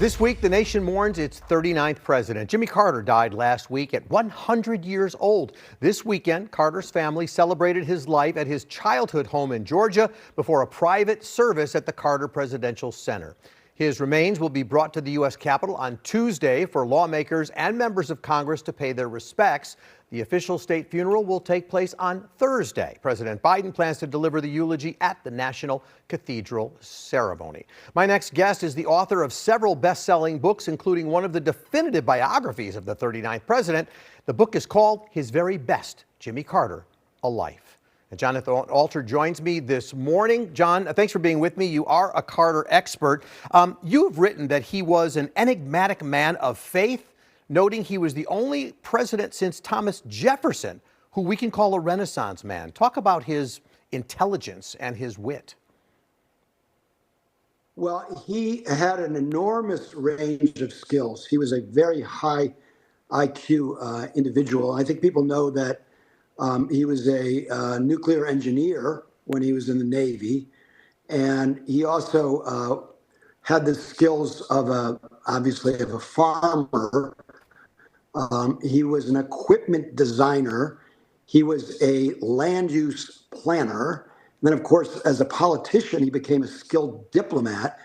This week, the nation mourns its 39th president. Jimmy Carter died last week at 100 years old. This weekend, Carter's family celebrated his life at his childhood home in Georgia before a private service at the Carter Presidential Center. His remains will be brought to the U.S. Capitol on Tuesday for lawmakers and members of Congress to pay their respects. The official state funeral will take place on Thursday. President Biden plans to deliver the eulogy at the National Cathedral ceremony. My next guest is the author of several best-selling books, including one of the definitive biographies of the 39th president. The book is called His Very Best, Jimmy Carter, A Life. And Jonathan Alter joins me this morning. John, thanks for being with me. You are a Carter expert. You've written that he was an enigmatic man of faith, noting he was the only president since Thomas Jefferson who we can call a Renaissance man. Talk about his intelligence and his wit. Well, he had an enormous range of skills. He was a very high IQ individual. I think people know that he was a nuclear engineer when he was in the Navy, and he also had the skills of obviously of a farmer. He was an equipment designer. He was a land use planner. And then, of course, as a politician, he became a skilled diplomat.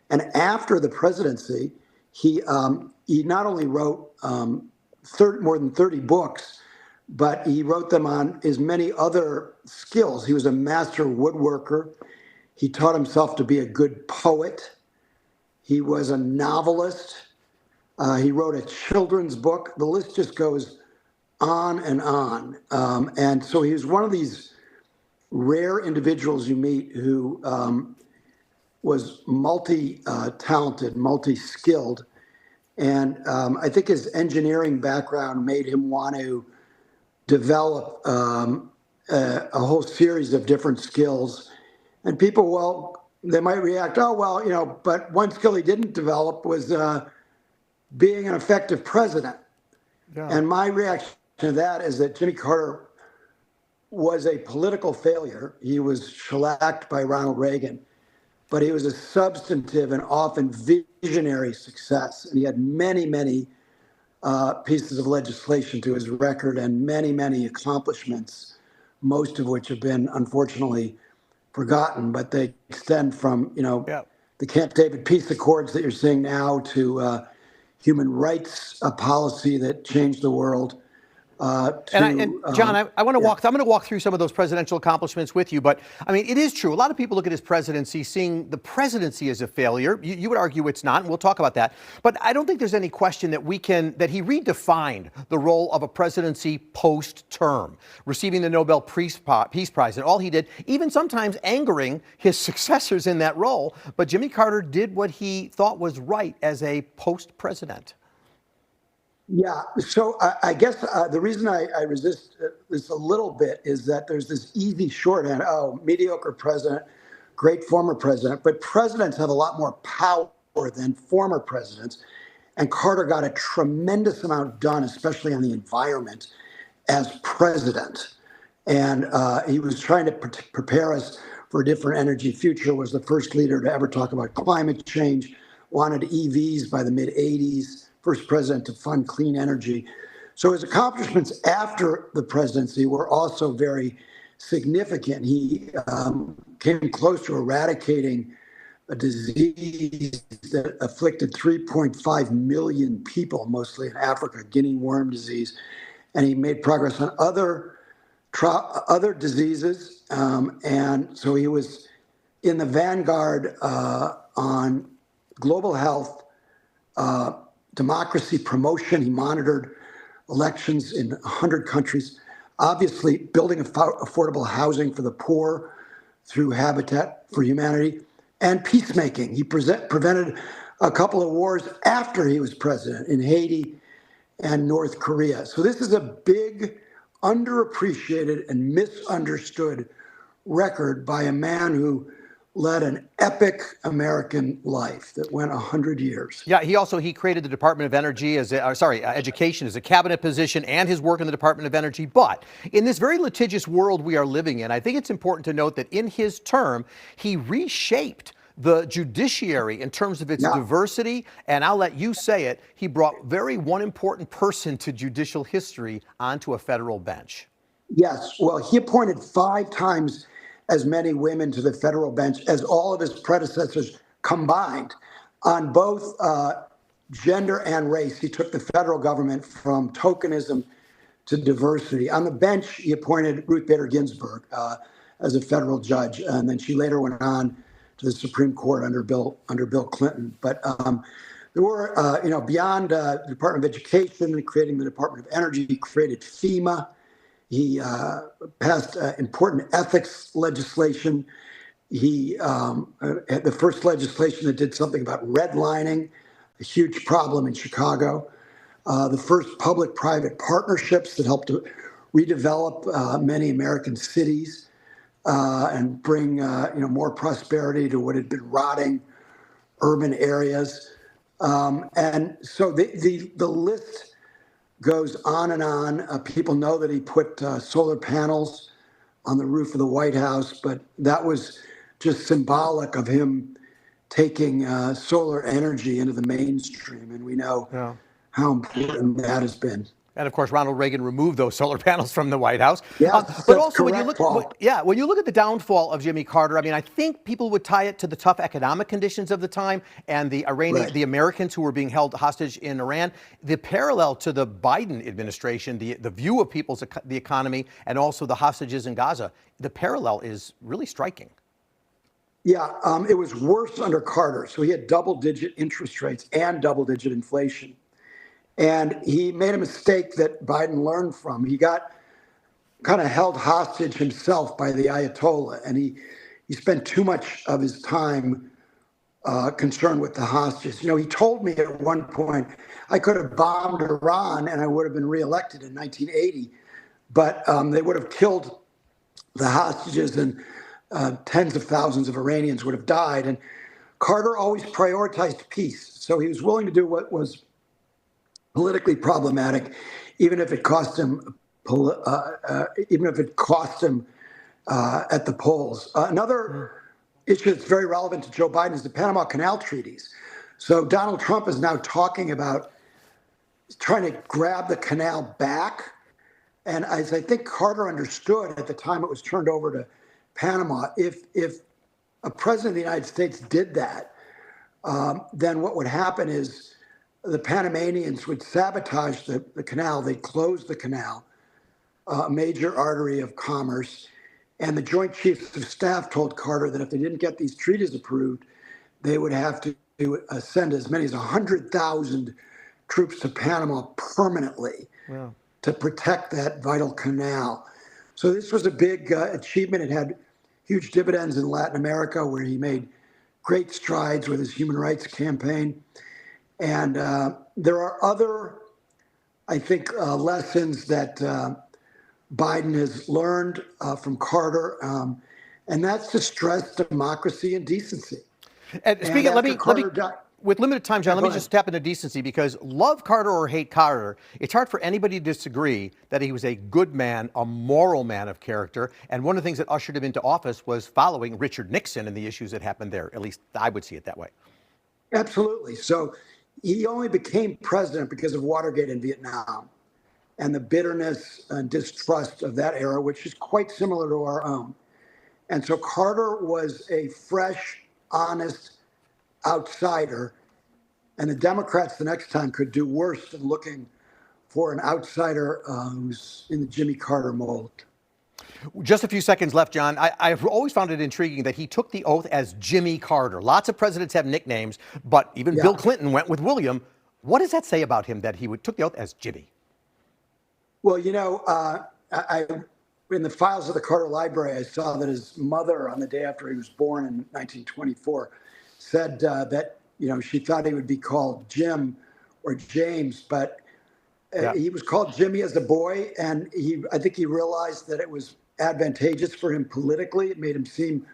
And after the presidency, he not only wrote more than 30 books, but he wrote them on as many other skills. He was a master woodworker. He taught himself to be a good poet. He was a novelist. He wrote a children's book. The list just goes on and on. And so he was one of these rare individuals you meet who was multi-talented, multi-skilled. And I think his engineering background made him want to develop a whole series of different skills. And people, well, they might react, oh, well, you know, but one skill he didn't develop was being an effective president. Yeah. And my reaction to that is that Jimmy Carter was a political failure. He was shellacked by Ronald Reagan, but he was a substantive and often visionary success. And he had many, many pieces of legislation to his record and many, many accomplishments, most of which have been unfortunately forgotten, but they extend from, you know, the Camp David peace accords that you're seeing now to human rights policy that changed the world. John, I want to walk. I'm going to walk through some of those presidential accomplishments with you. But I mean, it is true. A lot of people look at his presidency, seeing the presidency as a failure. You would argue it's not, and we'll talk about that. But I don't think there's any question that that he redefined the role of a presidency post-term, receiving the Nobel Peace Prize, and all he did, even sometimes angering his successors in that role. But Jimmy Carter did what he thought was right as a post-president. Yeah, so I guess the reason I resist this a little bit is that there's this easy shorthand, oh, mediocre president, great former president, but presidents have a lot more power than former presidents. And Carter got a tremendous amount done, especially on the environment, as president. And he was trying to prepare us for a different energy future, was the first leader to ever talk about climate change, wanted EVs by the mid-'80s. First president to fund clean energy. So his accomplishments after the presidency were also very significant. He came close to eradicating a disease that afflicted 3.5 million people, mostly in Africa, guinea worm disease. And he made progress on other diseases. And so he was in the vanguard on global health, democracy promotion. He monitored elections in 100 countries, obviously building affordable housing for the poor through Habitat for Humanity, and peacemaking. He prevented a couple of wars after he was president in Haiti and North Korea. So this is a big, underappreciated and misunderstood record by a man who led an epic American life that went 100 years. Yeah, he created the Department of Energy Education as a cabinet position, and his work in the Department of Energy. But in this very litigious world we are living in, I think it's important to note that in his term, he reshaped The judiciary, in terms of its Yeah. diversity, and I'll let you say it, he brought one important person to judicial history onto a federal bench. Yes. Well, he appointed 5 times as many women to the federal bench as all of his predecessors combined on both gender and race. He took the federal government from tokenism to diversity. On the bench, he appointed Ruth Bader Ginsburg as a federal judge, and then she later went on to the Supreme Court under Bill Clinton. But there were, beyond the Department of Education and creating the Department of Energy, he created FEMA. He passed important ethics legislation. He had the first legislation that did something about redlining, a huge problem in Chicago. The first public-private partnerships that helped to redevelop many American cities and bring more prosperity to what had been rotting urban areas. And so the list goes on and on. People know that he put solar panels on the roof of the White House, but that was just symbolic of him taking solar energy into the mainstream. And we know how important that has been. And of course, Ronald Reagan removed those solar panels from the White House. Yes, but that's also, correct, when you look, Paul. when you look at the downfall of Jimmy Carter, I mean, I think people would tie it to the tough economic conditions of the time and the the Americans who were being held hostage in Iran. The parallel to the Biden administration, the view of the economy, and also the hostages in Gaza, the parallel is really striking. Yeah, it was worse under Carter. So he had double-digit interest rates and double-digit inflation. And he made a mistake that Biden learned from. He got kind of held hostage himself by the Ayatollah, and he spent too much of his time concerned with the hostages. You know, he told me at one point, I could have bombed Iran and I would have been reelected in 1980, but they would have killed the hostages and tens of thousands of Iranians would have died. And Carter always prioritized peace. So he was willing to do what was politically problematic, even if it cost him, at the polls. Another issue that's very relevant to Joe Biden is the Panama Canal treaties. So Donald Trump is now talking about trying to grab the canal back. And as I think Carter understood at the time it was turned over to Panama, if a president of the United States did that, then what would happen is the Panamanians would sabotage the canal. They'd close the canal, a major artery of commerce. And the Joint Chiefs of Staff told Carter that if they didn't get these treaties approved, they would have to send as many as 100,000 troops to Panama permanently to protect that vital canal. So this was a big achievement. It had huge dividends in Latin America, where he made great strides with his human rights campaign. And there are other, I think, lessons that Biden has learned from Carter, and that's to stress democracy and decency. And speaking, with limited time, John, let me just tap into decency, because love Carter or hate Carter, it's hard for anybody to disagree that he was a good man, a moral man of character. And one of the things that ushered him into office was following Richard Nixon and the issues that happened there. At least I would see it that way. Absolutely. So he only became president because of Watergate in Vietnam and the bitterness and distrust of that era, which is quite similar to our own. And so Carter was a fresh, honest outsider, and the Democrats the next time could do worse than looking for an outsider who's in the Jimmy Carter mold. Just a few seconds left, John. I've always found it intriguing that he took the oath as Jimmy Carter. Lots of presidents have nicknames, but even Bill Clinton went with William. What does that say about him that he took the oath as Jimmy? Well, you know, in the files of the Carter Library, I saw that his mother, on the day after he was born in 1924, said that, you know, she thought he would be called Jim or James, but he was called Jimmy as a boy, and I think he realized that it was advantageous for him politically. It made him seem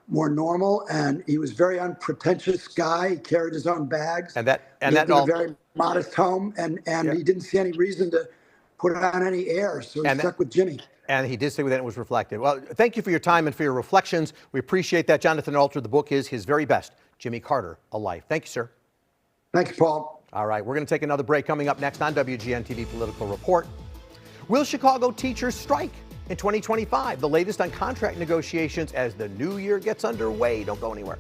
more normal, and he was a very unpretentious guy. He carried his own bags. And that lived in a very modest home, and he didn't see any reason to put on any airs, so he stuck with Jimmy. And he did say that it was reflected. Well, thank you for your time and for your reflections. We appreciate that. Jonathan Alter, the book is His Very Best, Jimmy Carter, A Life. Thank you, sir. Thank you, Paul. All right, we're going to take another break. Coming up next on WGN-TV Political Report. Will Chicago teachers strike in 2025? The latest on contract negotiations as the new year gets underway. Don't go anywhere.